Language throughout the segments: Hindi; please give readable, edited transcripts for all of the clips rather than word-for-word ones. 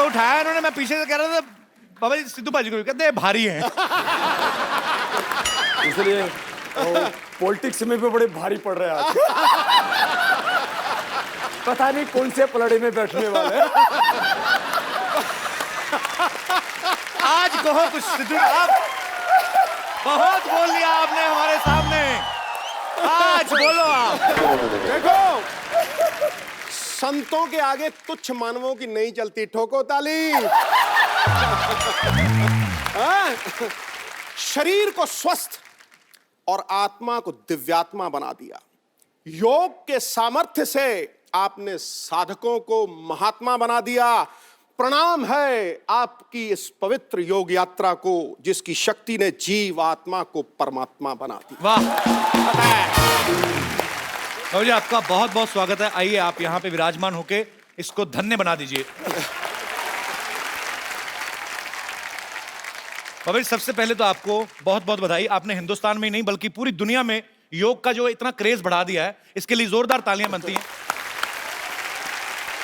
को उठाया उन्होंने, मैं पीछे से कह रहा था बाबा जी सिद्धू भाजी को, कहते भारी हैं। इसलिए पॉलिटिक्स में भी बड़े भारी पड़ रहे हैं आज। पता नहीं कौन से पलड़े में बैठने वाले हैं। आज कहो कुछ सिद्धू, आप बहुत बोल लिया आपने हमारे सामने, आज बोलो आप। देखो, संतों के आगे तुच्छ मानवों की नहीं चलती, ठोको ताली। हाँ? शरीर को स्वस्थ और आत्मा को दिव्यात्मा बना दिया। योग के सामर्थ्य से आपने साधकों को महात्मा बना दिया। प्रणाम है आपकी इस पवित्र योग यात्रा को, जिसकी शक्ति ने जीव आत्मा को परमात्मा बना दिया। वाह बाबा जी, आपका बहुत बहुत स्वागत है। आइए आप यहाँ पे विराजमान होके इसको धन्य बना दीजिए। बाबा जी, सबसे पहले तो आपको बहुत बहुत बधाई। आपने हिंदुस्तान में ही नहीं बल्कि पूरी दुनिया में योग का जो इतना क्रेज बढ़ा दिया है, इसके लिए जोरदार तालियां बनती हैं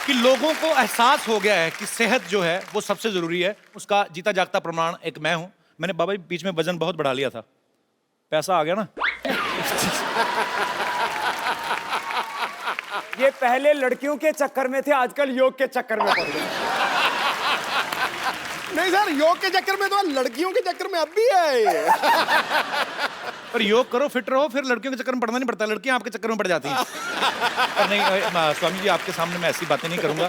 कि लोगों को एहसास हो गया है कि सेहत जो है वो सबसे जरूरी है। उसका जीता जागता प्रमाण एक मैं हूं। मैंने बाबा जी बीच में वजन बहुत बढ़ा लिया था, पैसा आ गया ना। ये पहले लड़कियों के चक्कर में थे, आजकल योग के चक्कर में पड़ गए। नहीं सर, योग के चक्कर में तो, लड़कियों के चक्कर में अब भी है। पर योग करो, फिट रहो, फिर लड़कियों के चक्कर में पड़ना नहीं पड़ता, लड़कियां आपके चक्कर में पड़ जाती हैं। पर नहीं स्वामी जी, आपके सामने मैं ऐसी बातें नहीं करूंगा।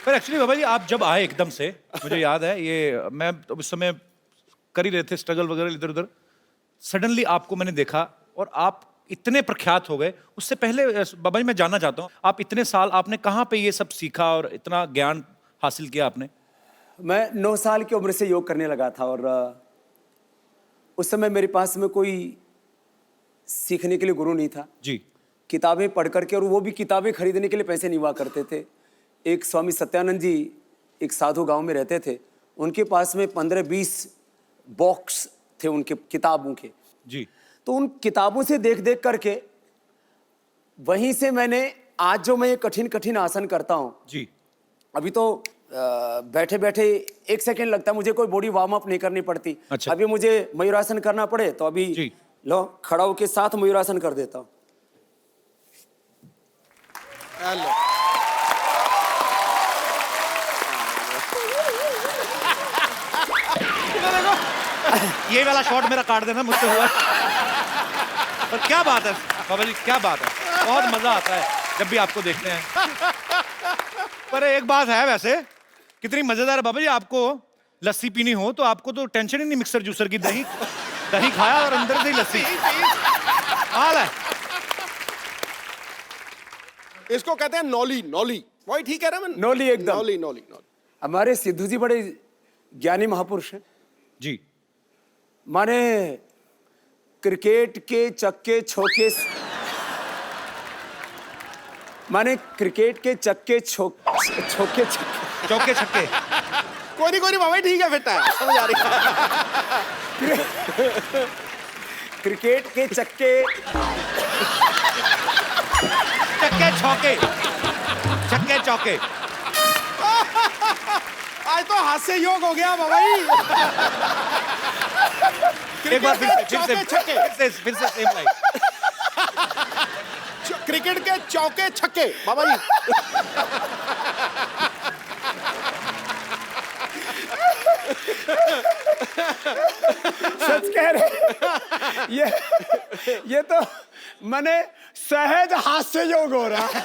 पर एक्चुअली बाबा जी, आप जब आए एकदम से, मुझे याद है ये, मैं तो उस समय कर ही रहे थे स्ट्रगल वगैरह इधर उधर, सडनली आपको मैंने देखा और आप इतने प्रख्यात हो गए। उससे पहले बाबा जी मैं जानना चाहता हूँ, आप इतने साल आपने कहाँ पे ये सब सीखा और इतना ज्ञान हासिल किया आपने? मैं 9 साल की उम्र से योग करने लगा था और उस समय मेरे पास में कोई सीखने के लिए गुरु नहीं था जी। किताबें पढ़ करके, और वो भी किताबें खरीदने के लिए पैसे नहीं हुआ करते थे। एक स्वामी सत्यानंद जी एक साधु गांव में रहते थे, उनके पास में 15-20 बॉक्स थे उनके किताबों के जी। तो उन किताबों से देख देख करके वहीं से मैंने, आज जो मैं ये कठिन कठिन आसन करता हूँ जी। अभी तो बैठे बैठे 1 सेकंड लगता है, मुझे कोई बॉडी वार्म अप नहीं करनी पड़ती। अच्छा। अभी मुझे मयूरासन करना पड़े तो अभी जी। लो खड़ा होके साथ मयूरासन कर देता हूँ। ये वाला शॉट मेरा काट देना, मुझसे हुआ। पर क्या बात है बाबा जी, क्या बात है, बहुत मजा आता है जब भी आपको देखते हैं। पर एक बात है वैसे, कितनी मजेदार है बाबा जी, आपको लस्सी पीनी हो तो आपको तो टेंशन ही नहीं मिक्सर जूसर की। दही दही खाया और अंदर से ही लस्सी हाल है। इसको कहते हैं नौली। नौली, वही ठीक है ना? मैं नौली एकदम। नौली नौली नौली। हमारे सिद्धू जी बड़े ज्ञानी महापुरुष हैं जी। माने क्रिकेट के चक्के छोके, माने क्रिकेट के चक्के छोके चौके छक्के। कोई नहीं बाबा, ठीक है, बेटा समझ आ रही। क्रिकेट के चक्के चक्के छौके, चक्के चौके। आज तो हास्य योग हो गया बाबा जी। एक बार फिर से छक्के, फिर से सेम लाइन। क्रिकेट के चौके छक्के बाबा जी। सच कह रहे। ये तो मैंने सहज हास्य योग हो रहा है।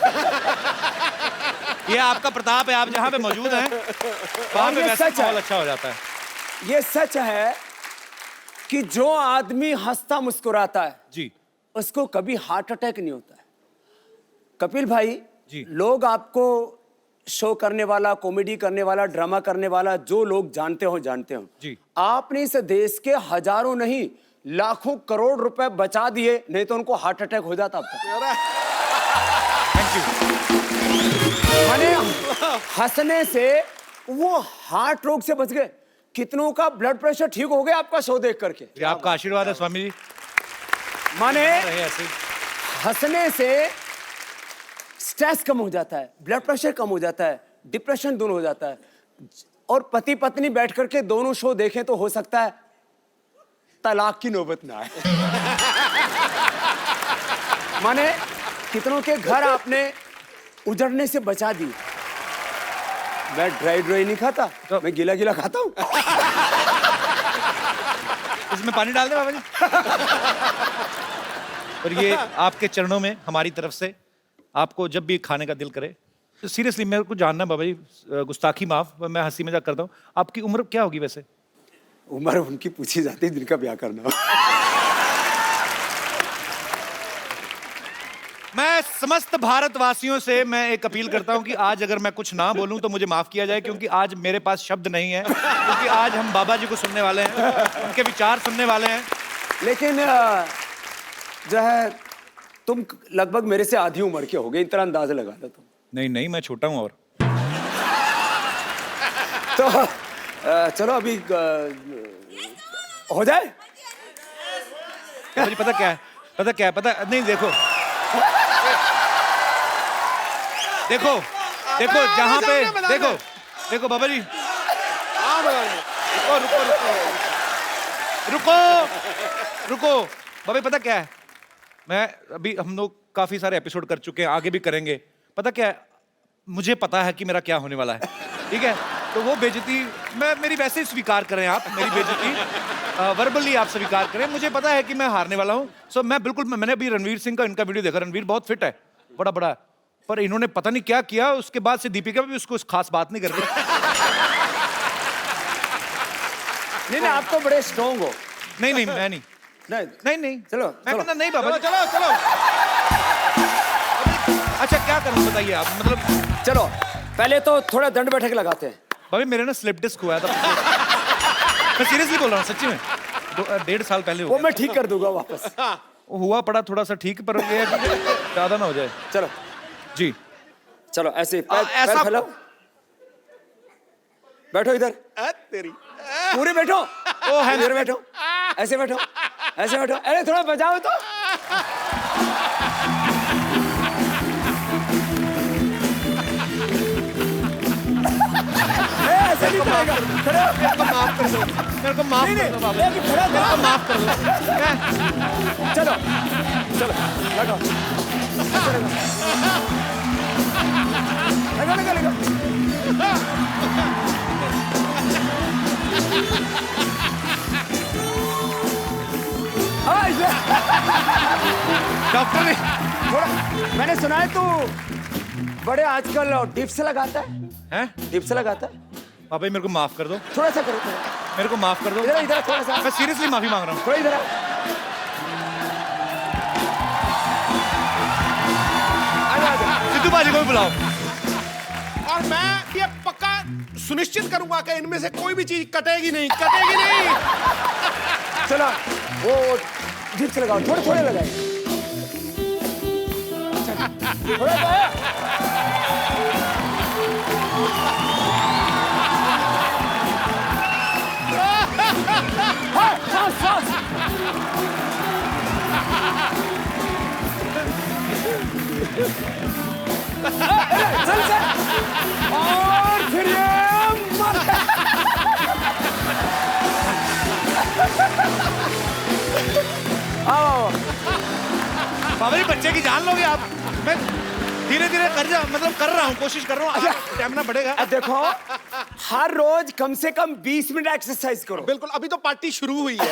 ये आपका प्रताप है, आप जहाँ पे मौजूद हैं वहाँ पे वैसे माहौल अच्छा हो जाता है। ये सच है कि जो आदमी हंसता मुस्कुराता है जी। उसको कभी हार्ट अटैक नहीं होता है। कपिल भाई जी। लोग आपको शो करने वाला, कॉमेडी करने वाला, ड्रामा करने वाला, जो लोग जानते हो जी। आपने इस देश के हजारों नहीं लाखों करोड़ रुपए बचा दिए, नहीं तो उनको हार्ट अटैक हो जाता अब तक। Thank you. माने हंसने से वो हार्ट रोग से बच गए। कितनों का ब्लड प्रेशर ठीक हो गया आपका शो देख करके। ये आपका आशीर्वाद है स्वामी जी। माने रहे ऐसे ही। हंसने से स्ट्रेस कम हो जाता है, ब्लड प्रेशर कम हो जाता है, डिप्रेशन दूर हो जाता है। और पति पत्नी बैठ करके दोनों शो देखें तो हो सकता है तलाक की नौबत ना आए। माने कितनों के घर आपने उजड़ने से बचा दी। मैं ड्राई नहीं खाता, मैं गीला गीला खाता हूं। इसमें पानी डाल दे बाबा जी। और ये आपके चरणों में हमारी तरफ से, आपको जब भी खाने का दिल करे। तो सीरियसली मेरे को जानना है बाबा जी, गुस्ताखी माफ, मैं हंसी मजाक करता हूँ, आपकी उम्र क्या होगी वैसे? उम्र उनकी पूछी जाती है जिनका ब्याह करना हो। मैं समस्त भारतवासियों से मैं एक अपील करता हूं कि आज अगर मैं कुछ ना बोलूं तो मुझे माफ किया जाए, क्योंकि आज मेरे पास शब्द नहीं है, क्योंकि आज हम बाबा जी को सुनने वाले हैं, उनके विचार सुनने वाले हैं। लेकिन जो है तुम लगभग मेरे से आधी उम्र के हो गए, इतना अंदाजा लगा लो तुम। नहीं नहीं, मैं छोटा हूं। और तो चलो अभी हो जाए। मुझे पता क्या है, पता नहीं, देखो जहां पे देखो बाबा जी, रुको बाबा जी, पता क्या है, मैं अभी, हम लोग काफी सारे एपिसोड कर चुके हैं, आगे भी करेंगे। पता क्या है, मुझे पता है कि मेरा क्या होने वाला है, ठीक है? तो वो बेइज्जती मेरी वैसे ही स्वीकार करें, आप मेरी बेइज्जती वर्बली आप स्वीकार करें। मुझे पता है कि मैं हारने वाला हूं। सो मैं बिल्कुल, मैंने अभी रणवीर सिंह का इनका वीडियो देखा, रणवीर बहुत फिट है, बड़ा, पर इन्होंने पता नहीं क्या किया, उसके बाद से दीपिका भी उसको खास बात नहीं कर रही। नहीं आप तो बड़े स्ट्रॉन्ग हो। नहीं मैं नहीं, चलो मैं कहना नहीं बाबा जी। चलो अच्छा क्या करूं बताइए आप, मतलब चलो पहले तो थोड़ा दंड बैठक लगाते हैं। भाभी मेरे ना स्लिप डिस्क हुआ था। मैं सीरियसली बोल रहा हूँ, सच्ची में 1.5 साल पहले वो मैं ठीक कर दूंगा वापस। हुआ पड़ा थोड़ा सा ठीक, पर ये है कि ज्यादा ना हो जाए। चलो जी चलो ऐसे पैर ऐसा फैलाओ, बैठो इधर, तेरी पूरे बैठो। ओ है इधर बैठो, ऐसे बैठो, ऐसे बैठो। अरे थोड़ा बजाओ तो। ऐसे नहीं चलेगा। खड़े हो। मेरे को माफ कर दो बाबा, नहीं, खड़ा मेरे को माफ कर दो। चलो बैठो, लगा। डॉक्टर ने थोड़ा, मैंने सुना है तू बड़े आजकल डिप से लगाता है। हैं? डिप से लगाता है। बाबा जी मेरे को माफ कर दो, थोड़ा सा करो, मेरे को माफ कर दो। इधर थोड़ा सा, मैं सीरियसली माफी मांग रहा हूँ। थोड़ा इधर सिद्धू बाजी को भी बुलाओ। और मैं ये पक्का सुनिश्चित करूंगा कि इनमें से कोई भी चीज कटेगी नहीं। चलो वो डिप से लगाओ, थोड़े लगाए। थोड़ा लगाया। सांस। चल और फिर ये आओ। बाबा जी बच्चे की जान लोगे आप। मैं धीरे कर रहा हूँ, कोशिश कर रहा हूँ, स्टैमिना बढ़ेगा। देखो हर रोज कम से कम 20 मिनट एक्सरसाइज करो। बिल्कुल, अभी तो पार्टी शुरू हुई है।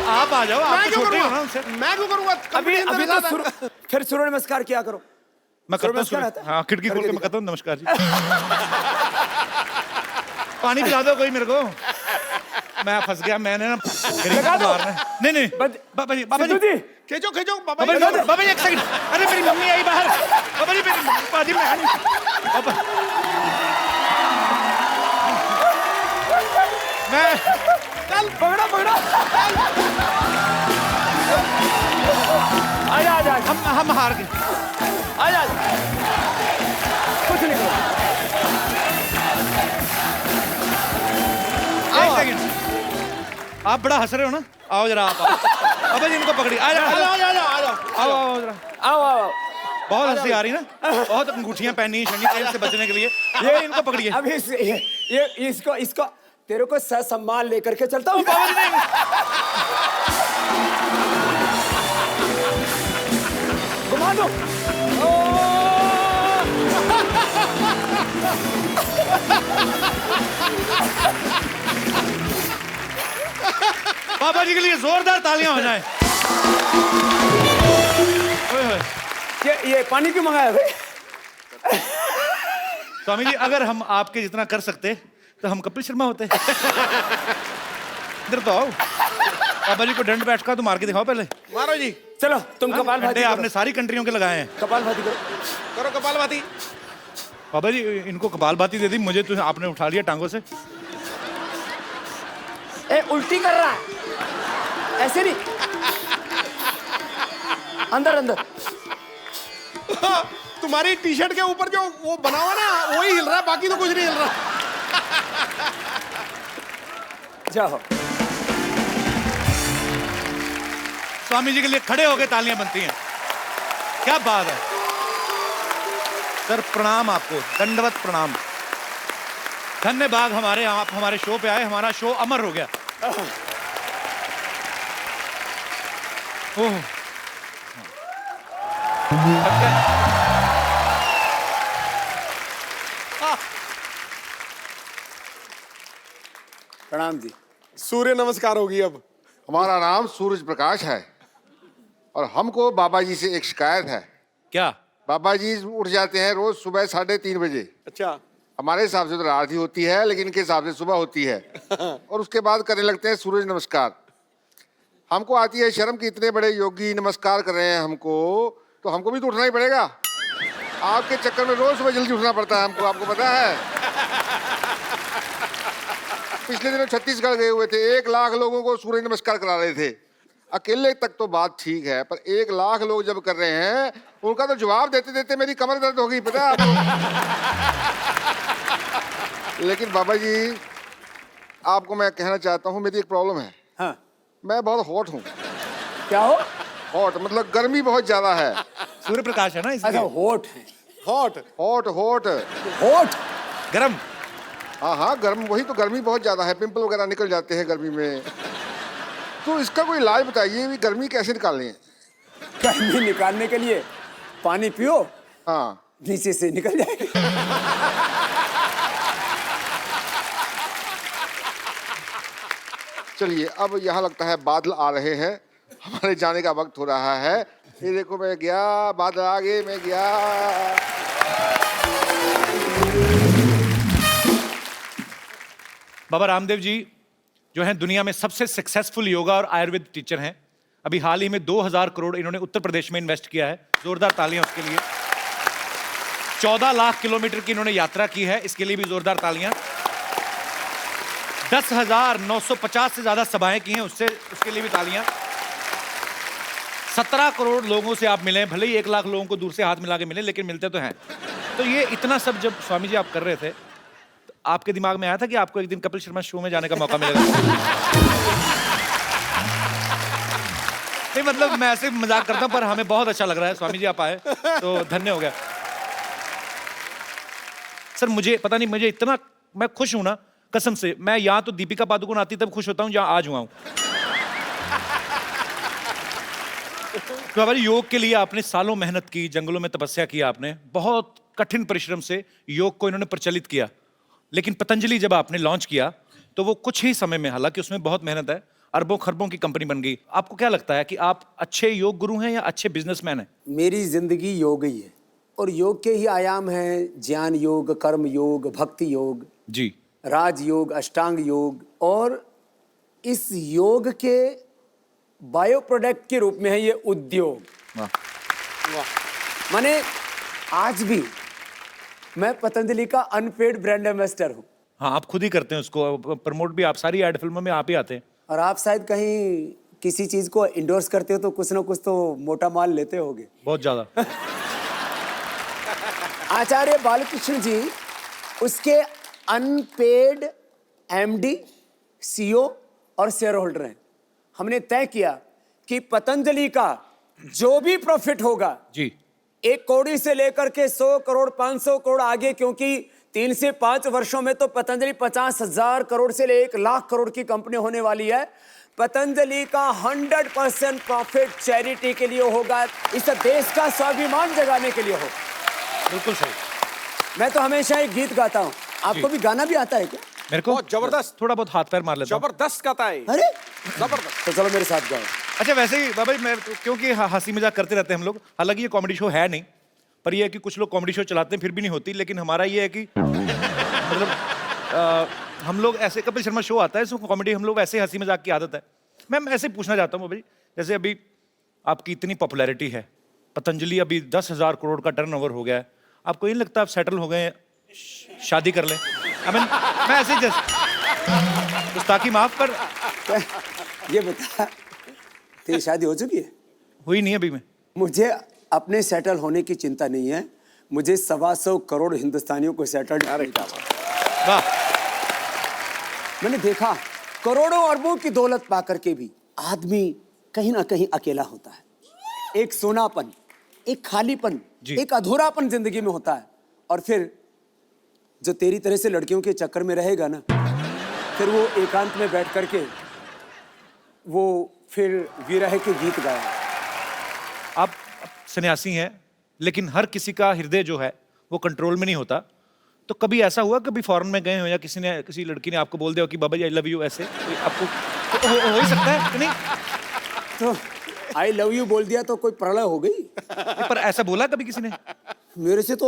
आप आ जाओ, आप छोटे हो ना उनसे। मैं क्यों करूंगा? अभी तो फिर सूर्य नमस्कार किया करो। मैं करता नमस्कार आता हूँ, है? हाँ खिड़की खोल के मैं करता हूँ नमस्कार जी। पानी पिला दो कोई मेरे को, मैं फंस गया। मैंने ना लगा दो। नहीं बाबा जी खींचो बाबा जी एक सेकंड। अरे मेरी मम्मी आई बाहर। बाबा जी मेरी बाजी में मैं चल पकड़ो। आजा हम हार गए। आजा कुछ नहीं करो। एक सेकंड, आप बड़ा हंस रहे हो ना, आओ जरा आप। बाबा जी इनको पकड़ी, आ जाओ आओ। बहुत हंसी आ रही ना, बहुत अंगूठियां पहनी शनि तेल से बचने के लिए। ये इनको पकड़िए। अब ये इसको तेरे को सम्मान लेकर के चलता हूँ। बाबा जी नहीं। घुमा दो। बाबा जी के लिए जोरदार तालियां हो जाएं। ओए होए। ये पानी क्यों मंगाया भाई? स्वामी जी अगर हम आपके जितना कर सकते तो हम कपिल शर्मा होते। इधर तो आओ। बाबा जी को दंड बैठ का तो मार के दिखाओ पहले। मारो जी, चलो तुम कपालभाति करो। आपने सारी कंट्रियों के लगाए हैं। कपालभाति करो। करो कपालभाति। बाबा जी इनको कपालभाति दे दी, मुझे तो आपने उठा लिया टांगों से। ए उल्टी कर रहा है, ऐसे नहीं, अंदर अंदर। तुम्हारी टी शर्ट के ऊपर जो वो बना हुआ ना वही हिल रहा है, बाकी तो कुछ नहीं हिल रहा। जाओ। स्वामी जी के लिए खड़े होकर तालियां बनती हैं। क्या बात है सर, प्रणाम आपको, दंडवत प्रणाम। धन्यवाद हमारे आप हमारे शो पे आए, हमारा शो अमर हो गया। ओह प्रणाम जी। सूर्य नमस्कार होगी अब। हमारा नाम सूरज प्रकाश है और हमको बाबा जी से एक शिकायत है। क्या? बाबा जी उठ जाते हैं रोज सुबह 3:30 बजे। अच्छा। हमारे हिसाब से तो रात ही होती है, लेकिन इनके हिसाब से सुबह होती है। और उसके बाद करने लगते हैं सूरज नमस्कार। हमको आती है शर्म कि इतने बड़े योगी नमस्कार कर रहे हैं हमको, तो हमको भी तो उठना ही पड़ेगा। आपके चक्कर में रोज सुबह जल्दी उठना पड़ता है हमको, आपको पता है। पिछले दिनों छत्तीसगढ़ गए हुए थे, 1 लाख लोगों को सूर्य नमस्कार करा रहे थे। अकेले तक तो बात ठीक है, पर 1 लाख लोग जब कर रहे हैं उनका तो जवाब देते देते मेरी कमर दर्द हो गई, पता है आपको। लेकिन बाबा जी आपको मैं कहना चाहता हूँ, मेरी एक प्रॉब्लम है। हाँ। मैं बहुत हॉट हूँ। क्या हो? हॉट मतलब गर्मी बहुत ज्यादा है। सूर्य प्रकाश है ना अच्छा, इसलिए। होठ है। हॉट हॉट हॉट होठ गरम। हाँ हाँ गर्म, वही तो, गर्मी बहुत ज्यादा है, पिंपल वगैरह निकल जाते हैं गर्मी में। तो इसका कोई इलाज बताइए, भी गर्मी कैसे निकालनी है। गर्मी निकालने के लिए पानी पियो, हाँ नीचे से निकल जाएगा। चलिए, अब यहाँ लगता है बादल आ रहे हैं, हमारे जाने का वक्त हो रहा है। ये देखो मैं गया, बादल आ गए, मैं गया। बाबा रामदेव जी जो हैं दुनिया में सबसे सक्सेसफुल योगा और आयुर्वेद टीचर हैं। अभी हाल ही में 2000 करोड़ इन्होंने उत्तर प्रदेश में इन्वेस्ट किया है, जोरदार तालियां उसके लिए। 14 लाख किलोमीटर की इन्होंने यात्रा की है, इसके लिए भी जोरदार तालियां। 10,950 से ज्यादा सभाएं की हैं, उसके लिए भी तालियां। 17 करोड़ लोगों से आप मिले, भले ही 1 लाख लोगों को दूर से हाथ मिला के मिले, लेकिन मिलते तो हैं। तो ये इतना सब जब स्वामी जी आप कर रहे थे, तो आपके दिमाग में आया था कि आपको एक दिन कपिल शर्मा शो में जाने का मौका मिलेगा? नहीं मतलब मैं ऐसे मजाक करता हूं, पर हमें बहुत अच्छा लग रहा है स्वामी जी आप आए, तो धन्य हो गया। सर मुझे पता नहीं, मुझे इतना मैं खुश हूं ना कसम से। मैं यहाँ तो दीपिका पादुकोण आती तब खुश होता हूँ जहाँ आज हुआ हूँ। तो हमारे योग के लिए आपने सालों मेहनत की, जंगलों में तपस्या की, आपने बहुत कठिन परिश्रम से योग को इन्होंने प्रचलित किया। लेकिन पतंजलि जब आपने लॉन्च किया तो वो कुछ ही समय में, हालांकि उसमें बहुत मेहनत है, अरबों खरबों की कंपनी बन गई। आपको क्या लगता है कि आप अच्छे योग गुरु हैं या अच्छे बिजनेसमैन हैं? मेरी जिंदगी योग ही है, और योग के ही आयाम हैं ज्ञान योग, कर्म योग, भक्ति योग जी, राज योग, अष्टांग योग। और इस योग के बायो प्रोडक्ट के रूप में है ये उद्योग। माने आज भी मैं पतंजलि का अनपेड ब्रांड एम्बेसडर हूँ। हाँ आप खुद ही करते हैं उसको प्रमोट भी, आप सारी एड फिल्मों में आप ही आते हैं। और आप शायद कहीं किसी चीज को इंडोर्स करते हो तो कुछ ना कुछ तो मोटा माल लेते होगे। बहुत ज्यादा। आचार्य बालकृष्ण जी उसके अनपेड एमडी, सीईओ और शेयर होल्डर हैं। हमने तय किया कि पतंजलि का जो भी प्रॉफिट होगा जी, 1 कौड़ी से लेकर के 100 करोड़ 500 करोड़ आगे, क्योंकि 3 से 5 वर्षों में तो पतंजलि 50,000 करोड़ से ले 1 लाख करोड़ की कंपनी होने वाली है। पतंजलि का 100% प्रॉफिट चैरिटी के लिए होगा, इस देश का स्वाभिमान जगाने के लिए हो। बिल्कुल सही। मैं तो हमेशा एक गीत गाता हूँ, आपको भी गाना भी आता है क्या? मेरे को बहुत जबरदस्त। थोड़ा बहुत हाथ पैर मार लेता हूँ। जबरदस्त गाता है। अरे जबरदस्त। तो चलो मेरे साथ गाओ। अच्छा वैसे ही बाबा जी, मैं क्योंकि हंसी मजाक करते रहते हैं हम लोग, हालांकि ये कॉमेडी शो है नहीं, पर ये है कि कुछ लोग कॉमेडी शो चलाते हैं फिर भी नहीं होती, लेकिन हमारा ये है कि मतलब हम लोग ऐसे, कपिल शर्मा शो आता है इसमें कॉमेडी, हम लोग ऐसे हंसी मजाक की आदत है। मैं ऐसे पूछना चाहता हूँ बाबा जी, जैसे अभी आपकी इतनी पॉपुलैरिटी है, पतंजलि अभी 10,000 करोड़ का टर्नओवर हो गया है, आपको ये नहीं लगता आप सेटल हो गए हैं, शादी कर लें? I mean, मैं ऐसे ही जस्ट गुस्ताखी माफ, पर ये बता, तेरी शादी हो चुकी है? हुई नहीं अभी में। मुझे अपने सेटल होने की चिंता नहीं है, मुझे 125 करोड़ हिंदुस्तानियों को सेटल। वाह। मैंने देखा करोड़ों अरबों की दौलत पा करके भी आदमी कहीं ना कहीं अकेला होता है। एक सोनापन, एक खालीपन, जी। एक अधूरापन जिंदगी में होता है। और फिर जो तेरी तरह से लड़कियों के चक्कर में रहेगा ना, फिर वो एकांत में बैठ करके वो फिर विरह के गीत गाया। आप सन्यासी हैं, लेकिन हर किसी का हृदय जो है वो कंट्रोल में नहीं होता, तो कभी ऐसा हुआ, कभी फॉरेन में गए हो या किसी लड़की ने आपको बोल दिया हो कि बाबा जी आई लव यू, ऐसे कोई आपको तो हो ही सकता है कि नहीं? तो आई लव यू बोल दिया तो कोई प्रलय हो गई? पर ऐसा बोला कभी किसी ने? मेरे से तो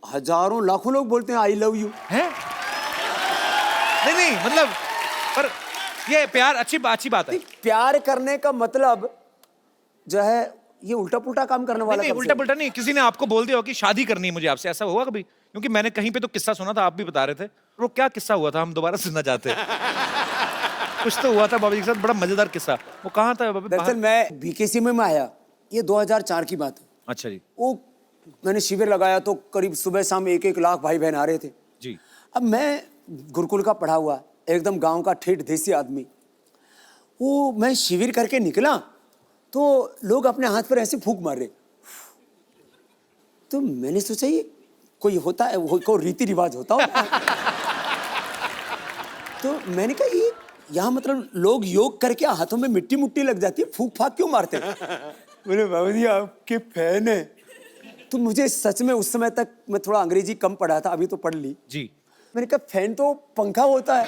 हजारों लाखों लोग बोलते हैं आई लव यू। हैं? नहीं मतलब, पर ये प्यार अच्छी बात है। प्यार करने का मतलब जो है ये उल्टा पुल्टा काम करने वाला। नहीं उल्टा पुल्टा नहीं, किसी ने आपको बोल दिया हो कि शादी करनी है मुझे आपसे, ऐसा हुआ कभी? क्योंकि मैंने कहीं पे तो किस्सा सुना था, आप भी बता रहे थे, वो क्या किस्सा हुआ था, हम दोबारा सुनना चाहते हैं। कुछ तो हुआ था बाबा जी के साथ, बड़ा मजेदार किस्सा, वो कहाँ था बाबा? दरअसल मैं बीकेसी में आया, ये 2004 की बात है। अच्छा जी। वो मैंने शिविर लगाया तो करीब सुबह शाम 1-1 लाख भाई बहन आ रहे थे जी। अब मैं गुरुकुल का पढ़ा हुआ एकदम गांव का ठेठ देसी आदमी, वो मैं शिविर करके निकला तो लोग अपने हाथ पर ऐसे फूंक मार रहे, तो मैंने सोचा ये कोई होता है, वो कोई रीति रिवाज होता हो। तो मैंने कहा ये यहाँ मतलब लोग योग करके हाथों में मिट्टी मुट्टी लग जाती है, फूंक फाक क्यों मारते हैं? बोले बाबा जी आपके फैन है। तो मुझे सच में उस समय तक मैं थोड़ा अंग्रेजी कम पढ़ा था, अभी तो पढ़ ली जी। मैंने कहा फैन तो पंखा होता है,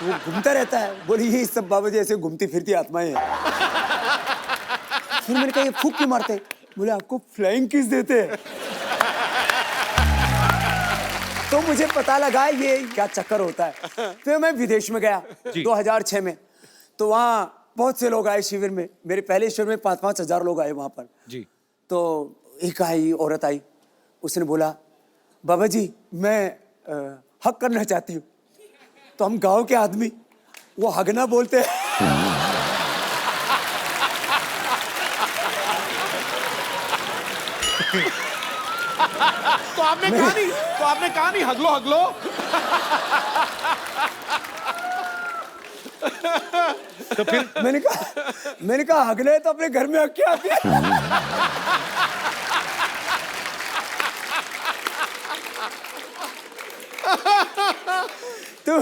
वो घूमता रहता है। बोले ये सब बाबा जी ऐसे घूमती फिरती आत्माएं हैं। फिर मैंने कहा ये फूंक क्यों मारते हैं? बोले आपको फ्लाइंग किस देते हैं। तो मुझे पता लगा ये क्या चक्कर होता है। फिर मैं विदेश में गया 2006 में, तो वहाँ बहुत से लोग आए शिविर में, मेरे पहले शिविर में 5-5 हजार लोग आए वहाँ पर जी। तो एक आई औरत आई, उसने बोला बाबा जी मैं हक करना चाहती हूँ। तो हम गांव के आदमी वो हगना बोलते हैं। तो आपने कहा नहीं हगलो हगलो। तो फिर मैंने कहा हगले तो अपने घर में हक के आती है। तो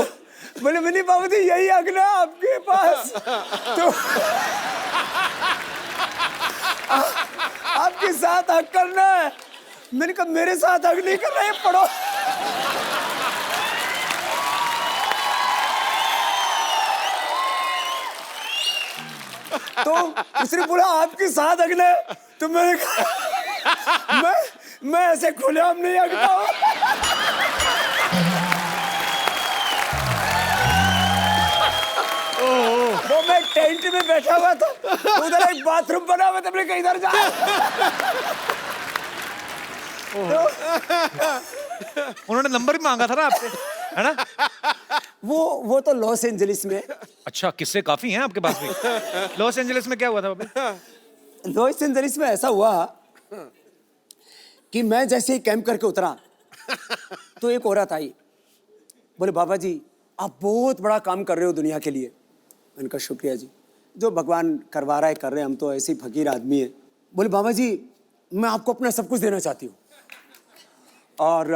बोले मैंने बाबा जी यही हगना आपके पास, तो आपके साथ हक करना है। मैंने कहा मेरे साथ हक नहीं कर रहे, पढ़ो। तो उसने बोला आपके साथ हगना है, तो मैंने कहा मैं ऐसे खुलेआम नहीं हगता हूं। वो मैं टेंट में बैठा हुआ था, उधर एक बाथरूम बना हुआ था, मैंने कहा इधर जा। उन्होंने नंबर भी मांगा था ना आपसे, है ना? वो तो लॉस एंजलिस में। अच्छा, किस्से काफी हैं आपके पास भी। लॉस एंजलिस में क्या हुआ था बाबा? लॉस एंजलिस में ऐसा हुआ कि मैं जैसे ही कैंप करके उतरा तो एक औरत आई, बोले बाबा जी आप बहुत बड़ा काम कर रहे हो दुनिया के लिए। मैंने कहा शुक्रिया जी, जो भगवान करवा रहा है कर रहे हैं, हम तो ऐसे ही फकीर आदमी हैं। बोले बाबा जी मैं आपको अपना सब कुछ देना चाहती हूँ। और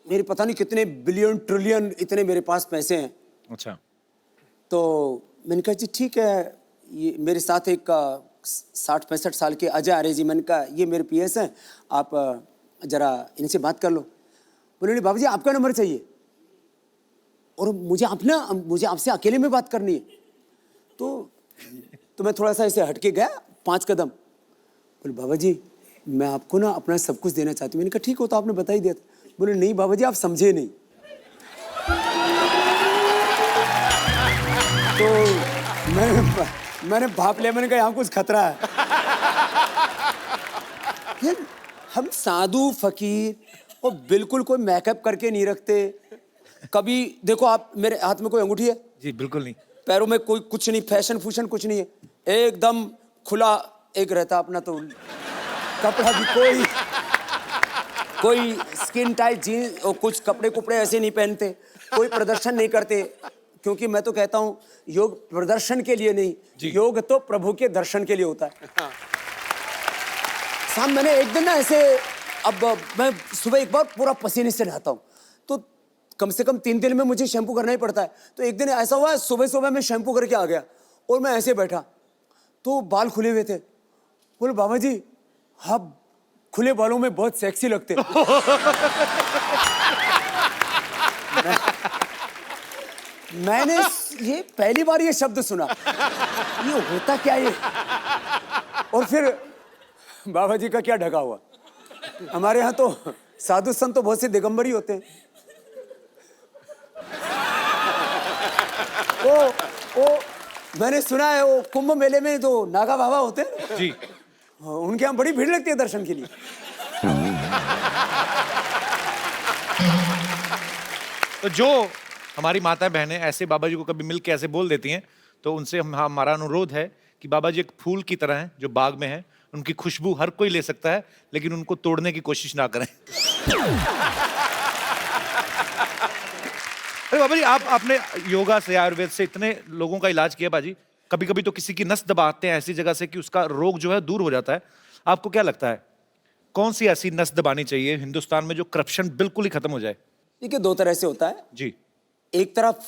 मेरे पता नहीं कितने बिलियन ट्रिलियन इतने मेरे पास पैसे हैं। अच्छा। तो मैंने कहा जी ठीक है, ये मेरे साथ एक 60-65 साल के अजय आर्य जी, मैंने कहा ये मेरे पीएस हैं, आप जरा इनसे बात कर लो। बोले बाबू जी आपका नंबर चाहिए और मुझे आपसे अकेले में बात करनी है। तो मैं थोड़ा सा ऐसे हटके गया 5 कदम। बोले बाबा जी मैं आपको ना अपना सब कुछ देना चाहती हूँ। मैंने कहा ठीक हो तो आपने बता ही दिया था। बोले नहीं बाबा जी आप समझे नहीं। तो मैंने भाप लिया, मैंने कहा यहाँ कुछ खतरा है। फिर हम साधु फकीर और बिल्कुल कोई मेकअप करके नहीं रखते। कभी देखो आप, मेरे हाथ में कोई अंगूठी है? जी बिल्कुल नहीं। पैरों में कोई कुछ नहीं, फैशन फूशन कुछ नहीं है, एकदम खुला एक रहता अपना। तो कपड़ा भी कोई स्किन टाइट जीन्स और कुछ कपड़े ऐसे नहीं पहनते, कोई प्रदर्शन नहीं करते, क्योंकि मैं तो कहता हूँ योग प्रदर्शन के लिए नहीं, योग तो प्रभु के दर्शन के लिए होता है। शाम मैंने एक दिन ना ऐसे, अब मैं सुबह एक बार पूरा पसीने से नहाता हूँ, तो कम से कम 3 दिन में मुझे शैम्पू करना ही पड़ता है। तो एक दिन ऐसा हुआ सुबह मैं शैम्पू करके आ गया और मैं ऐसे बैठा तो बाल खुले हुए थे। बोले बाबा जी आप खुले बालों में बहुत सेक्सी लगते। मैंने ये पहली बार ये शब्द सुना, ये होता क्या ये। और फिर बाबा जी का क्या ढका हुआ, हमारे यहाँ तो साधु संत तो बहुत से दिगंबर ही होते हैं। वो मैंने सुना है वो कुंभ मेले में जो नागा बाबा होते हैं जी, उनके यहाँ बड़ी भीड़ लगती है दर्शन के लिए। तो जो हमारी माता बहनें ऐसे बाबा जी को कभी मिल के ऐसे बोल देती हैं, तो उनसे हमारा अनुरोध है कि बाबा जी एक फूल की तरह हैं जो बाग में हैं, उनकी खुशबू हर कोई ले सकता है, लेकिन उनको तोड़ने की कोशिश ना करें। अरे बाबा जी आपने योगा से, आयुर्वेद से इतने लोगों का इलाज किया बाजी, कभी कभी तो किसी की नस दबाते हैं ऐसी जगह से कि उसका रोग जो है दूर हो जाता है। आपको क्या लगता है कौन सी ऐसी नस दबानी चाहिए हिंदुस्तान में जो करप्शन बिल्कुल ही खत्म हो जाए? देखिए 2 तरह से होता है जी। एक तरफ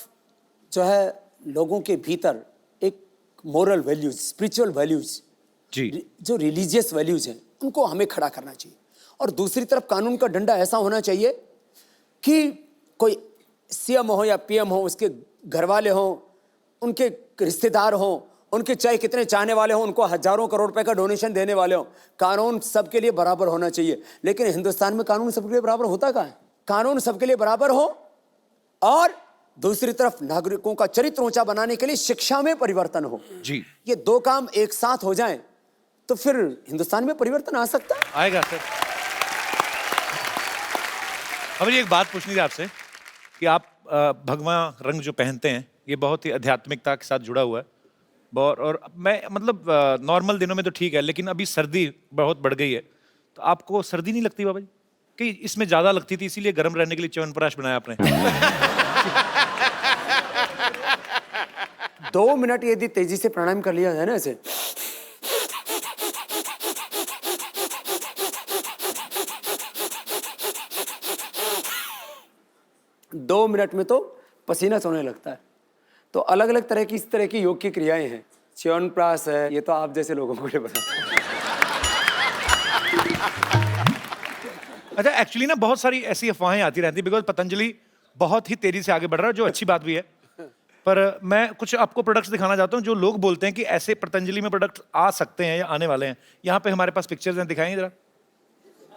जो है लोगों के भीतर एक मोरल वैल्यूज, स्पिरिचुअल वैल्यूज, जी, जो रिलीजियस वैल्यूज हैं उनको हमें खड़ा करना चाहिए। और दूसरी तरफ कानून का डंडा ऐसा होना चाहिए कि कोई सीएम हो या पीएम हो, उसके घर वाले हों, उनके रिश्तेदार हों, उनके चाहे कितने चाहने वाले हों, उनको हजारों करोड़ रुपए का डोनेशन देने वाले हों, कानून सबके लिए बराबर होना चाहिए। लेकिन हिंदुस्तान में कानून सबके लिए बराबर होता कहाँ है? कानून सबके लिए बराबर हो और दूसरी तरफ नागरिकों का चरित्र ऊंचा बनाने के लिए शिक्षा में परिवर्तन हो। जी, ये 2 काम एक साथ हो जाएं तो फिर हिंदुस्तान में परिवर्तन आ सकता है। आएगा सर। अब ये एक बात पूछनी थी आपसे कि आप भगवा रंग जो पहनते हैं ये बहुत ही आध्यात्मिकता के साथ जुड़ा हुआ है, और मैं मतलब नॉर्मल दिनों में तो ठीक है, लेकिन अभी सर्दी बहुत बढ़ गई है, तो आपको सर्दी नहीं लगती बाबा जी? कि इसमें ज्यादा लगती थी इसीलिए गर्म रहने के लिए च्यवनप्राश बनाया आपने? 2 मिनट यदि तेजी से प्राणायाम कर लिया जाए ना ऐसे, दो मिनट में तो पसीना सोने लगता है। तो अलग अलग तरह की इस तरह की योग की क्रियाएं हैं, च्यवनप्राश है, ये तो आप जैसे लोगों को लिए बताते हैं। अच्छा, एक्चुअली ना बहुत सारी ऐसी अफवाहें आती रहती है, बिकॉज पतंजलि बहुत ही तेजी से आगे बढ़ रहा है, जो अच्छी बात भी है। पर मैं कुछ आपको प्रोडक्ट्स दिखाना चाहता हूँ जो लोग बोलते हैं कि ऐसे पतंजलि में प्रोडक्ट आ सकते हैं या आने वाले हैं। यहाँ पे हमारे पास पिक्चर्स हैं, दिखाएंगे जरा।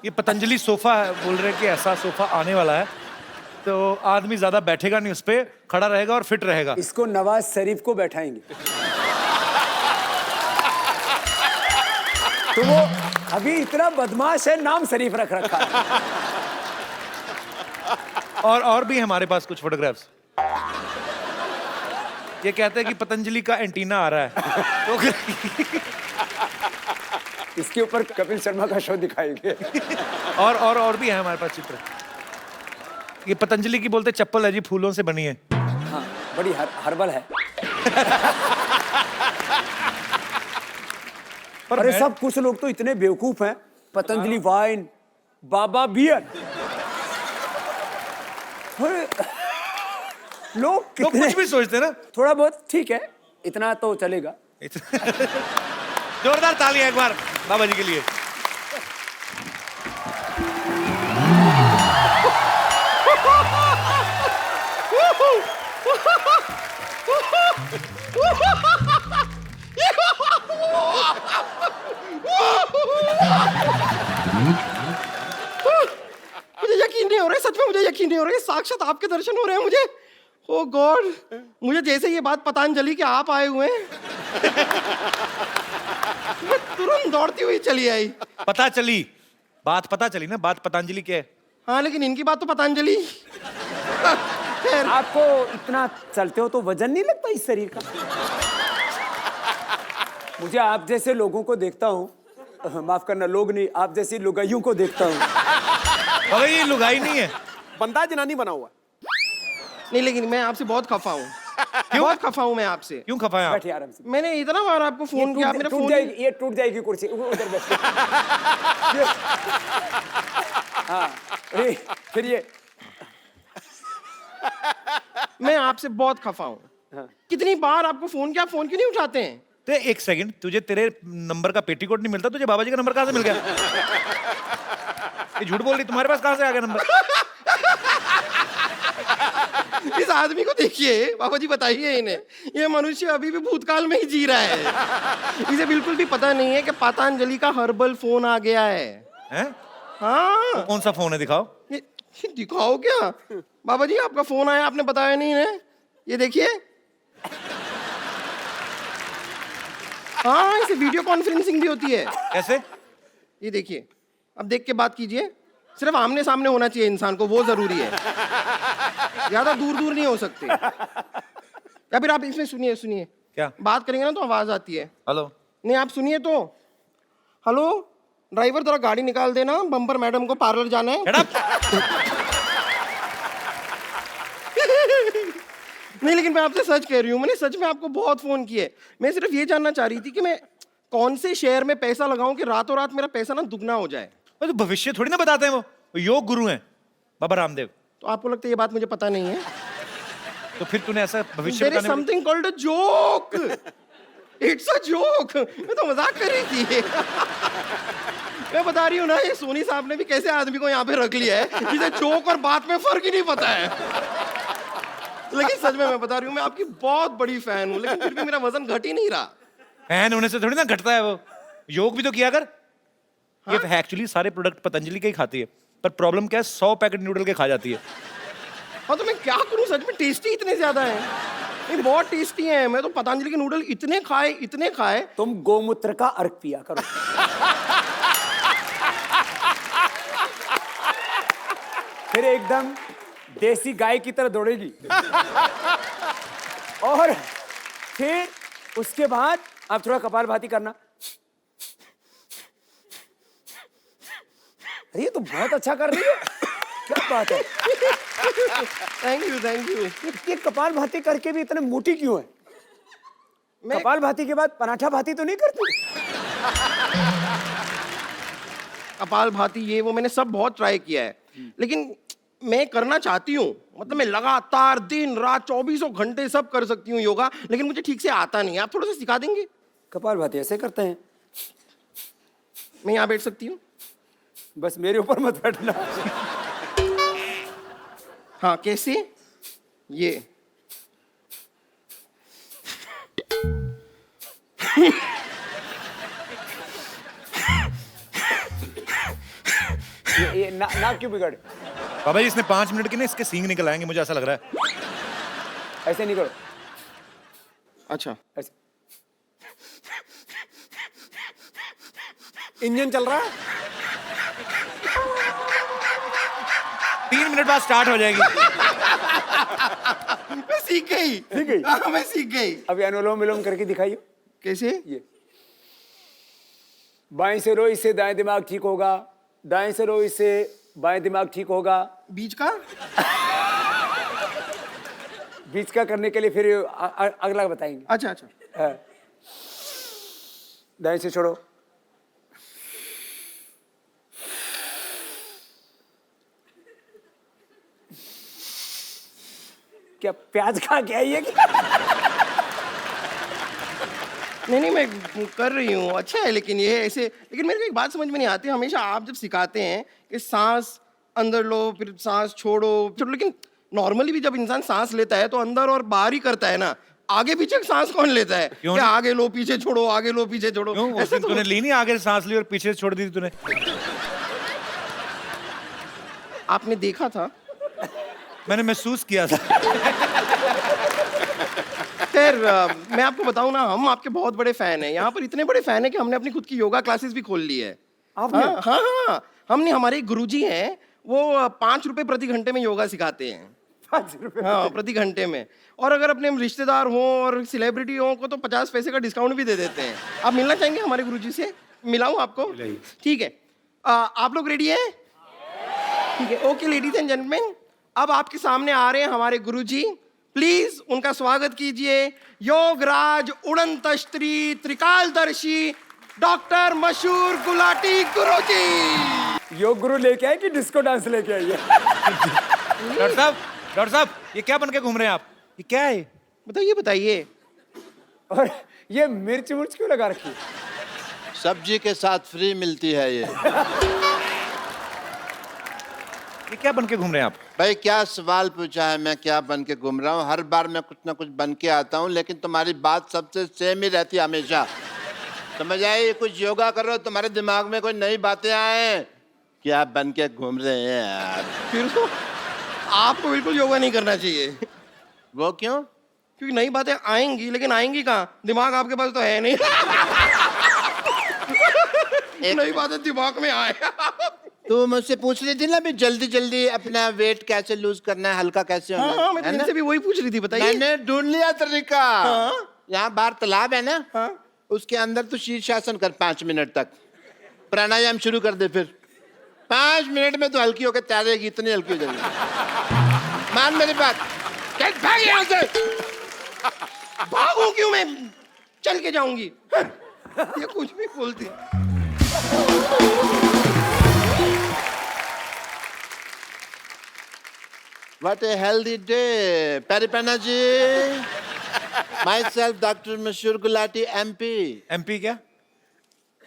ये पतंजलि सोफा है, बोल रहे हैं कि ऐसा सोफा आने वाला है, तो आदमी ज्यादा बैठेगा नहीं, उस पर खड़ा रहेगा और फिट रहेगा। इसको नवाज शरीफ को बैठाएंगे तो वो अभी इतना बदमाश है, नाम शरीफ रख रखा है। और भी हमारे पास कुछ फोटोग्राफ्स। ये कहते हैं कि पतंजलि का एंटीना आ रहा है तो इसके ऊपर कपिल शर्मा का शो दिखाएंगे। और भी है हमारे पास चित्र। ये पतंजलि की बोलते चप्पल है जी, फूलों से बनी है। हाँ, बड़ी हर्बल है। अरे सब कुछ लोग तो इतने बेवकूफ हैं पतंजलि वाइन, बाबा बियर। लोग लोग कितने कुछ भी सोचते हैं ना। थोड़ा बहुत ठीक है, इतना तो चलेगा। जोरदार तालियां एक बार बाबा जी के लिए। मुझे यकीन नहीं हो रहा है, सच में मुझे यकीन नहीं हो रहा है, साक्षात आपके दर्शन हो रहे हैं मुझे। ओ गॉड, मुझे जैसे ये बात पतंजलि के आप आए हुए हैं, मैं तुरंत दौड़ती हुई चली आई। पता चली ना, बात पतंजलि की है। हाँ, लेकिन इनकी बात तो पतंजलि। खैर, आपको इतना चलते हो तो वजन नहीं लगता इस शरीर का? मुझे आप जैसे लोगों को देखता हूँ, माफ करना लोग नहीं, आप जैसी लुगाइयों को देखता हूँ। बाबा ये लुगाई नहीं है, बंदा जनानी बना हुआ। नहीं लेकिन मैं आपसे बहुत खफा हूँ। बहुत खफा हूँ मैं आपसे। क्यों खफा है आप? बैठिए आराम से। मैंने इतना बार आपको फोन किया, आप मेरा टूट फोन जाएगी, ये टूट जाएगी कुर्सी, उधर बैठिए। हाँ, फिर ये मैं आपसे बहुत खफा हूँ। कितनी बार आपको फोन किया, आप फोन क्यों नहीं उठाते हैं? तो एक सेकंड, तुझे तेरे नंबर का पेटीकोट नहीं मिलता, तुझे बाबा जी का नंबर कहाँ से मिल गया? ये झूठ बोल रही, तुम्हारे पास कहाँ से आ गया नंबर? इस आदमी को देखिए, बाबा जी बताइए इन्हें, ये मनुष्य अभी भी भूतकाल में ही जी रहा है। इसे बिल्कुल भी पता नहीं है कि पतंजलि का हर्बल फोन आ गया है। हैं? हाँ, कौन सा फोन है, दिखाओ। ये दिखाओ क्या? बाबा जी आपका फोन आया, आपने बताया नहीं है। ये देखिए, हाँ, इसे वीडियो कॉन्फ्रेंसिंग भी होती है। कैसे? ये देखिए, अब देख के बात कीजिए। सिर्फ आमने सामने होना चाहिए इंसान को, वो जरूरी है। ज्यादा दूर दूर नहीं हो सकते। या फिर आप इसमें सुनिए क्या? बात करेंगे ना तो आवाज आती है। हेलो। नहीं, आप सुनिए तो। हेलो ड्राइवर, जरा गाड़ी निकाल देना, बम्पर मैडम को पार्लर जाना है। Shut up! नहीं लेकिन मैं आपसे सच कह रही हूँ, मैंने सच में आपको बहुत फोन किए। मैं सिर्फ ये जानना चाह रही थी कि मैं कौन से शेयर में पैसा लगाऊं कि रातों रात मेरा पैसा ना दुगना हो जाए। वो तो भविष्य थोड़ी ना बताते हैं, वो योग गुरु हैं बाबा रामदेव। तो आपको लगता है ये बात मुझे पता नहीं है? तो फिर तूने ऐसा भविष्य There is बताने में- something called a joke. It's a joke. मैं तो मजाक कर रही थी। मैं बता रही हूँ ना, ये सोनी साहब ने भी कैसे आदमी को यहाँ पे रख लिया है जिसे जोक और बात में फर्क ही नहीं पता है। लेकिन सच में मैं बता रही हूँ, मैं आपकी बहुत बड़ी फैन हूँ, लेकिन फिर भी मेरा वजन घट ही नहीं रहा। फैन होने से थोड़ी ना घटता है वो। योग भी तो किया कर। ये एक्चुअली सारे प्रोडक्ट पतंजलि के ही खाती है, पर प्रॉब्लम क्या है, 100 पैकेट नूडल के खा जाती है। हाँ तो मैं क्या करूँ, सच में टेस्टी इतने ज्यादा है, ये बहुत टेस्टी है। मैं तो पतंजलि के नूडल इतने खाए। तुम गोमूत्र का अर्क पिया करो। फिर एकदम देसी गाय की तरह दौड़ेगी। और फिर उसके बाद आप थोड़ा कपालभाति करना। अरे ये तो बहुत अच्छा कर रही हो, क्या बात है। Thank you. ये कपालभाति करके भी इतने मोटी क्यों है? मैं कपालभाति के बाद पराठा भाती तो नहीं करती? कपाल भाती ये वो मैंने सब बहुत ट्राई किया है, लेकिन मैं करना चाहती हूँ। मतलब मैं लगातार दिन रात 24 घंटे सब कर सकती हूँ योगा, लेकिन मुझे ठीक से आता नहीं है। आप थोड़ा सा सिखा देंगे? कपालभाति ऐसे करते हैं। मैं यहाँ बैठ सकती हूँ? बस मेरे ऊपर मत बैठना। हाँ, कैसे? ये ये नाक क्यों बिगड़? बाबा जी इसने 5 मिनट के ना इसके सींग निकल आएंगे, मुझे ऐसा लग रहा है। ऐसे नहीं करो, अच्छा, ऐसे। इंजन चल रहा है। 3 मिनट बाद स्टार्ट हो जाएगी। मैं सीख गई। सीख गई? हाँ, मैं सीख गई। अभी अनुलोम विलोम करके दिखाइए। कैसे? ये बाएं से रो, इससे दाएं दिमाग ठीक होगा। दाएं से रो, इससे बाएं दिमाग ठीक होगा। बीच का? बीच का करने के लिए फिर अगला बताएंगे। अच्छा। हाँ। दाएं से छोड़ो, क्या प्याज खा के आई है क्या? नहीं मैं कर रही हूँ, अच्छा है। लेकिन ये ऐसे, लेकिन मेरे को एक बात समझ में नहीं आती, हमेशा आप जब सिखाते हैं कि सांस अंदर लो फिर सांस छोड़ो, लेकिन नॉर्मली भी जब इंसान सांस लेता है तो अंदर और बाहर ही करता है ना, आगे पीछे सांस कौन लेता है? क्यों क्या नहीं? आगे लो पीछे छोड़ो, आगे लो पीछे छोड़ो, क्यों उस ऐसे दिन तूने ली नहीं, आगे से सांस ली और पीछे से छोड़ दी थी तूने? आपने देखा था? मैंने महसूस किया था। खैर मैं आपको बताऊं ना, हम आपके बहुत बड़े फैन हैं। यहाँ पर इतने बड़े फैन हैं कि हमने अपनी खुद की योगा क्लासेस भी खोल ली है। आपने? हाँ हाँ हाँ, हमने, हमारे एक गुरुजी हैं, वो 5 रुपए प्रति घंटे में योगा सिखाते हैं। 5 रुपए? हाँ, प्रति घंटे में। और अगर अपने रिश्तेदार हों और सेलिब्रिटी हों को तो 50 पैसे का डिस्काउंट भी दे देते हैं। आप मिलना चाहेंगे हमारे गुरुजी से? मिलाऊं आपको? ठीक है। आप लोग रेडी हैं? ठीक है, ओके लेडीज एंड जेंटलमैन, अब आपके सामने आ रहे हैं हमारे गुरुजी। प्लीज उनका स्वागत कीजिए, योगराज उड़नतस्त्री त्रिकालदर्शी डॉक्टर मशहूर गुलाटी गुरुजी। योग गुरु लेके आए कि डिस्को डांस लेके आई है? डॉक्टर साहब ये क्या बन के घूम रहे हैं आप? ये क्या है? बताइए बताइए। और ये मिर्च मुर्च क्यों लगा रखी? सब्जी के साथ फ्री मिलती है ये क्या बन के घूम रहे हैं आप? भाई क्या सवाल पूछा है, मैं क्या बन के घूम रहा हूँ? हर बार मैं कुछ ना कुछ बन के आता हूँ, लेकिन तुम्हारी बात सबसे सेम ही रहती है हमेशा। समझ आई? कुछ योगा करो, तुम्हारे दिमाग में कोई नई बातें आए, क्या बन के घूम रहे हैं यार? फिर तो आपको बिल्कुल योगा नहीं करना चाहिए। वो क्यों? क्योंकि नई बातें आएंगी, लेकिन आएंगी कहाँ? दिमाग आपके पास तो है नहीं। नई बातें दिमाग में आए। तू मुझसे पूछ रही थी ना भी जल्दी जल्दी अपना वेट कैसे लूज करना है, हल्का कैसे होना हाँ, मैं है ना? इनसे भी वही पूछ रही थी, बताइए। मैंने ढूंढ लिया तरीका। हाँ? यहाँ बाहर तालाब है ना, हाँ? उसके अंदर तू शीर्षासन कर 5 मिनट तक, प्राणायाम शुरू कर दे, फिर 5 मिनट में तो हल्की होकर तैरेगी, इतनी हल्की हो जाएगी। मान मेरी बात, चल भाग यहाँ से। भागू क्यों? मैं चल के जाऊंगी। ये कुछ भी बोलती है। What a healthy day, Paripana ji. Myself, Dr. Mashur Gulati, MP. MP क्या?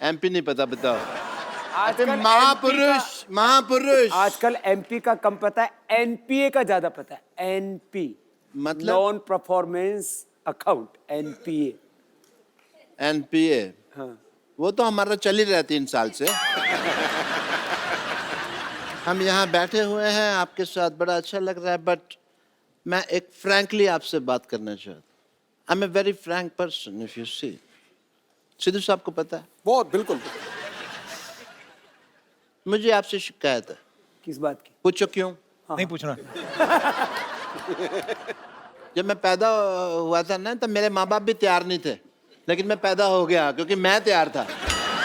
MP नहीं पता, बताओ। आजकल महापुरुष, महापुरुष। आजकल एमपी का कम पता है, एनपीए का ज्यादा पता है। एनपी मतलब? Non performance account, NPA. NPA। हाँ। वो तो हमारा चल ही रहा है 3 साल से। हम यहाँ बैठे हुए हैं आपके साथ, बड़ा अच्छा लग रहा है, बट मैं एक फ्रैंकली आपसे बात करना चाहता हूँ। I am a very frank person, if you see. Sidhu साहब को पता है, बहुत बिल्कुल। मुझे आपसे शिकायत है। किस बात की? पूछो क्यों? नहीं पूछना। जब मैं पैदा हुआ था ना, तब मेरे माँ बाप भी तैयार नहीं थे, लेकिन मैं पैदा हो गया क्योंकि मैं तैयार था।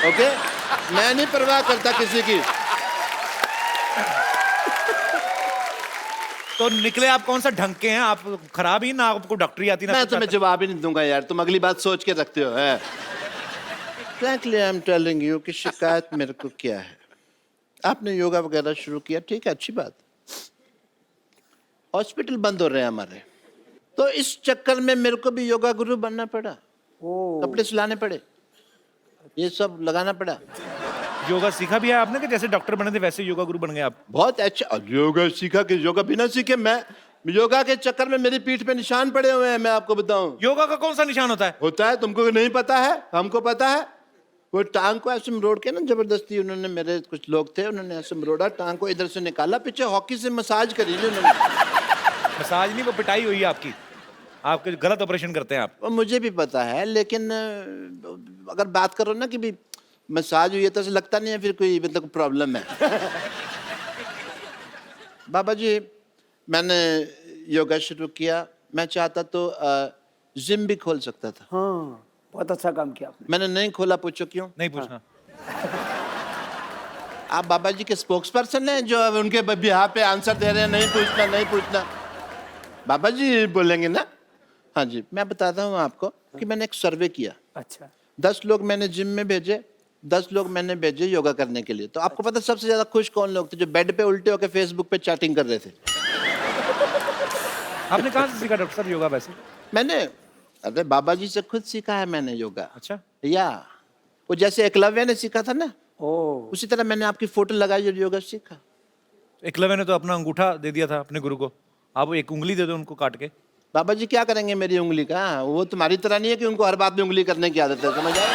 ओके, मैं नहीं परवाह करता किसी की। तो निकले आप कौन सा ढंग के हैं? आप खराब ही ना, आपको डॉक्टरी आती ना? मैं कुछ तुम्हें आता? जवाब ही नहीं दूंगा यार, तुम अगली बात सोच के रखते हो। है frankly I am telling you कि शिकायत मेरे को क्या है। आपने योगा वगैरह शुरू किया, ठीक है, अच्छी बात। हॉस्पिटल बंद हो रहे हैं हमारे, तो इस चक्कर में मेरे को भी योगा गुरु बनना पड़ा। कपड़े सिलाने पड़े, ये सब लगाना पड़ा। योगा सीखा भी है आपने कि जैसे डॉक्टर बने थे वैसे योगा गुरु बन गए आप? बहुत अच्छा। और योगा सीखा कि योगा बिना सीखे? मैं योगा के चक्कर में मेरी पीठ पे निशान पड़े हुए हैं, मैं आपको बताऊं। योगा का कौन सा निशान होता है? होता है, तुमको नहीं पता है, हमको पता है। वो टांग को ऐसे मरोड़ के ना, जबरदस्ती उन्होंने, मेरे कुछ लोग थे, उन्होंने ऐसे मरोड़ा, टांग को इधर से निकाला, पीछे हॉकी से मसाज करी उन्होंने। मसाज नहीं, वो पिटाई हुई है आपकी। आपके गलत ऑपरेशन करते हैं आप। वो मुझे भी पता है, लेकिन अगर बात करो ना कि भी मसाज हुई है, तो ऐसा लगता नहीं है फिर कोई मतलब प्रॉब्लम है। बाबा जी, मैंने योगा शुरू किया, मैं चाहता तो जिम भी खोल सकता था। हाँ, बहुत अच्छा काम किया आपने। मैंने नहीं खोला, पूछो क्यों? नहीं पूछना। आप बाबा जी के स्पोक्स पर्सन हैं जो अब उनके बिहार पे आंसर दे रहे हैं, नहीं पूछना, नहीं पूछना। बाबा जी बोलेंगे ना। हाँ जी, मैं बताता हूँ आपको कि मैंने एक सर्वे किया। अच्छा। 10 लोग मैंने जिम में भेजे, 10 लोग मैंने भेजे योगा करने के लिए। तो आपको पता सबसे ज्यादा खुश कौन लोग थे? जो बेड पे उल्टे होकर फेसबुक पे चैटिंग कर रहे थे। आपने कहाँ से सीखा डॉक्टर साहब योगा वैसे? मैंने अरे बाबा जी से खुद सीखा है मैंने योगा। अच्छा। या वो जैसे एकलव्य ने सीखा था ना, ओ उसी तरह मैंने आपकी फोटो लगाई और योगा सीखा। एकलव्य ने तो अपना अंगूठा दे दिया था अपने गुरु को, आप एक उंगली दे दो उनको काट के। बाबा जी क्या करेंगे मेरी उंगली का? वो तुम्हारी तरह नहीं है कि उनको हर बात में उंगली करने की आदत है, समझ आए?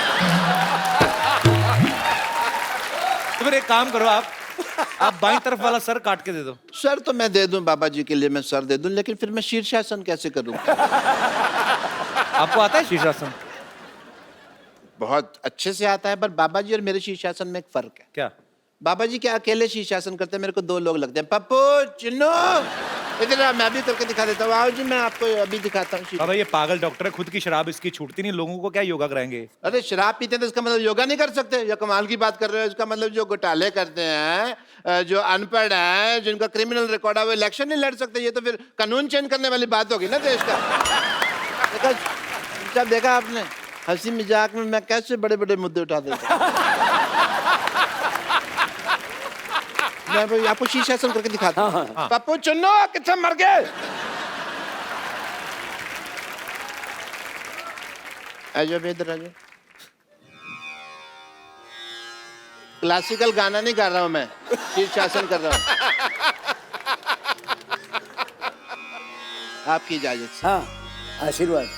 तो फिर एक काम करो, आप बाईं तरफ वाला सर काट के दे दो। सर तो मैं दे दूं बाबा जी के लिए, मैं सर दे दूं, लेकिन फिर मैं शीर्षासन कैसे करूं? आपको आता है शीर्षासन? बहुत अच्छे से आता है, पर बाबा जी और मेरे शीर्षासन में एक फर्क है। क्या? बाबा जी क्या अकेले शीर्षासन करते हैं, मेरे को दो लोग लगते हैं। पप्पू, चिन्नू, इधर आ, मैं भी करके दिखा देता हूँ। आओ जी, मैं आपको अभी दिखाता हूँ। बाबा ये पागल डॉक्टर है, खुद की शराब इसकी छूटती नहीं, लोगों को क्या योगा कराएंगे? अरे शराब पीते हैं तो इसका मतलब योगा नहीं कर सकते? या कमाल की बात कर रहे हो? इसका मतलब जो घोटाले करते हैं, जो अनपढ़ हैं, जिनका क्रिमिनल रिकॉर्ड है, वो इलेक्शन नहीं लड़ सकते। ये तो फिर कानून चेंज करने वाली बात होगी ना देश का। जब देखा आपने हंसी मजाक में मैं कैसे बड़े बड़े मुद्दे उठा देता मैं भाई आपको शीर्षासन करके दिखाता हूँ। पप्पू चुन्नो कितने मर गए? आजो इधर आजो। क्लासिकल गाना नहीं गा रहा हूं मैं, शीर्षासन कर रहा हूं। आपकी इजाजत से। हाँ आशीर्वाद।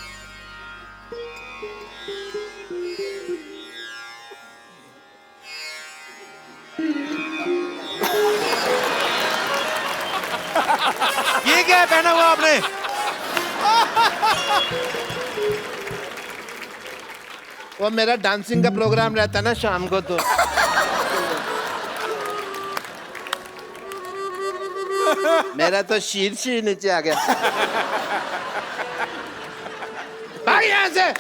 ये क्या है पहना हुआ आपने? वो मेरा डांसिंग का प्रोग्राम रहता है ना शाम को, तो मेरा तो शीर्ष ही नीचे आ गया। भाग यहाँ से।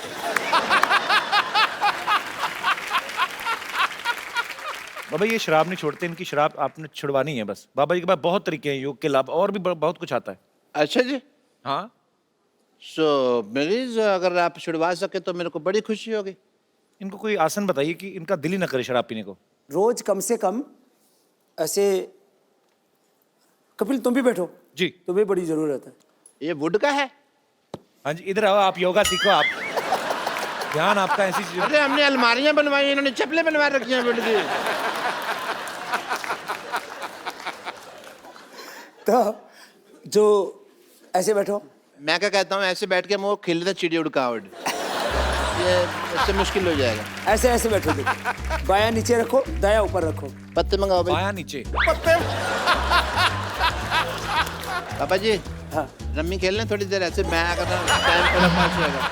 बाबा ये शराब नहीं छोड़ते, इनकी शराब आपने छुड़वानी है बस। बाबा जी के पास बहुत तरीके हैं योग के लाभ, और भी बहुत कुछ आता है। अच्छा जी। हाँ सो मरीज अगर आप छुड़वा सके तो मेरे को बड़ी खुशी होगी। इनको कोई आसन बताइए कि इनका दिल ही ना करे शराब पीने को। रोज कम से कम ऐसे, कपिल तुम भी बैठो जी। तुम्हें बड़ी जरूरत है। ये वुड का है? हाँ जी इधर आओ, आप योगा सीखो, आप ध्यान आपका ऐसी चीज। अरे हमने अलमारियां बनवाई, इन्होंने चप्पलें बनवा रखी हैं वुड की। तो जो ऐसे बैठो, मैं क्या कहता हूँ, ऐसे बैठ के मुंह खिल चिड़ी उड़कावट, ये इससे मुश्किल हो जाएगा। ऐसे ऐसे बैठो। देखो बायां नीचे रखो, दाया ऊपर रखो। पत्ते मंगाओ भाई। बायां नीचे। पापा जी हाँ रम्मी खेल लें थोड़ी देर ऐसे, मैं अगर टाइम थोड़ा पास होगा।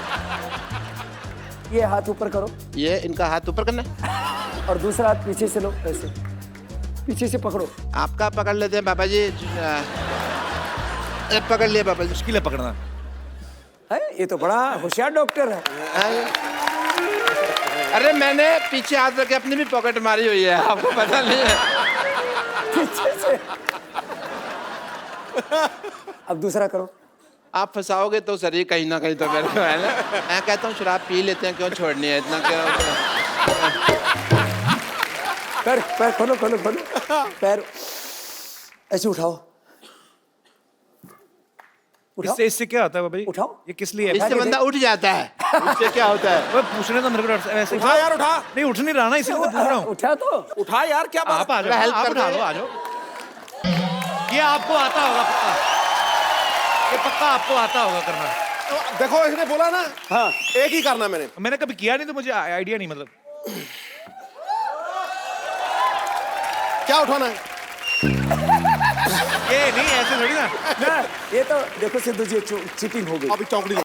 ये हाथ ऊपर करो ये इनका हाथ ऊपर करना है और दूसरा हाथ पीछे से लो, ऐसे पीछे से पकड़ो। आपका पकड़ लेते हैं पापा जी। पकड़ लिया पापा जी। मुश्किल है पकड़ना। है ये तो बड़ा होशियार डॉक्टर है। अरे मैंने पीछे हाथ रख के अपनी भी पॉकेट मारी हुई है, आपको पता नहीं है? पीछे से। अब दूसरा करो। आप फंसाओगे तो सर कहीं ना कहीं तो मेरे को है ना। मैं कहता हूँ शराब पी लेते हैं, क्यों छोड़नी है इतना, क्यों? पैर पैर खोलो खोलो खोलो, पैर ऐसे उठाओ उठाओ। इससे क्या होता है बाबा जी? उठाओ। ये किस लिए है? इससे बंदा उठ जाता है। इससे क्या होता है? वो पूछ रहे तो मेरे को डॉक्टर साहब ऐसे। उठा यार उठा। नहीं उठ नहीं रहा ना, इसीलिए तो पूछ रहा हूँ। उठा तो उठा यार, क्या बात? आप आ जाओ, हेल्प आप कर उठा दे। लो, आ जाओ। ये आपको आता होगा पक्का, ये पक्का आपको आता होगा करना। तो देखो इसने बोला ना, हाँ एक ही करना मैंने कभी किया नहीं तो मुझे आइडिया नहीं, मतलब क्या उठाना है? ये नहीं ऐसे थोड़ी ना। ना, ये तो देखो सिद्धू जी चीटिंग हो गई। अभी चौकड़ी